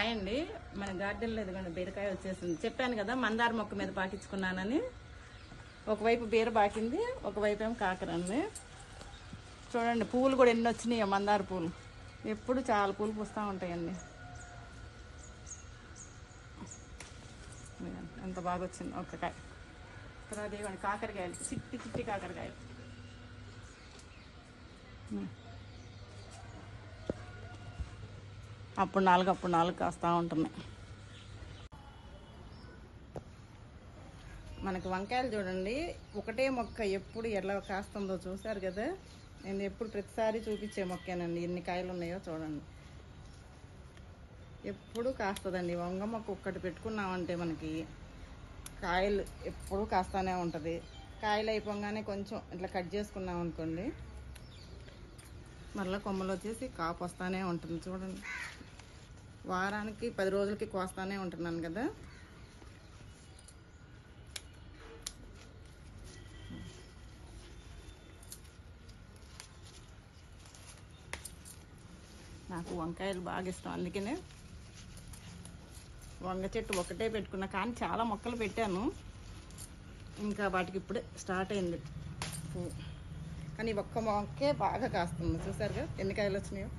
Hi అండి. మన గార్డెన్లో ఇదిగోండి బీరకాయ వచ్చేసింది. చెప్పాను కదా మందార మొక్క మీద పాకించుకున్నానని. ఒకవైపు బీర పాకింది, ఒకవైపు ఏమో కాకరండి. చూడండి పువ్వులు కూడా ఎన్ని వచ్చినాయో, మందార పూలు. ఎప్పుడు చాలా పూలు పూస్తూ ఉంటాయండి. ఎంత బాగా వచ్చింది ఒక కాయ. తర్వాత ఇవ్వండి కాకరకాయలు, చిట్టి చిట్టి కాకరకాయలు. అప్పుడు నాలుగు కాస్తూ ఉంటున్నాయి. మనకు వంకాయలు చూడండి, ఒకటే మొక్క ఎప్పుడు ఎలా కాస్తుందో చూసారు కదా. నేను ఎప్పుడు ప్రతిసారి చూపించే మొక్కేనండి. ఎన్ని కాయలు ఉన్నాయో చూడండి. ఎప్పుడు కాస్తుందండి. వంగ మొక్క ఒక్కటి పెట్టుకున్నామంటే మనకి కాయలు ఎప్పుడు కాస్తూనే ఉంటుంది. కాయలు అయిపోగానే కొంచెం ఇట్లా కట్ చేసుకున్నాం అనుకోండి, మళ్ళీ కొమ్మలు వచ్చేసి కాపు వస్తూనే ఉంటుంది. చూడండి, వారానికి 10 రోజులకి కోస్తూనే ఉంటున్నాను కదా. నాకు వంకాయలు బాగా ఇష్టం, అందుకనే వంగ చెట్టు ఒకటే పెట్టుకున్నా. కానీ చాలా మొక్కలు పెట్టాను, ఇంకా వాటికి ఇప్పుడే స్టార్ట్ అయింది పువ్వు. కానీ ఒక్క మొక్కే బాగా కాస్తుంది. చూసారుగా ఎన్ని కాయలు వచ్చినాయో.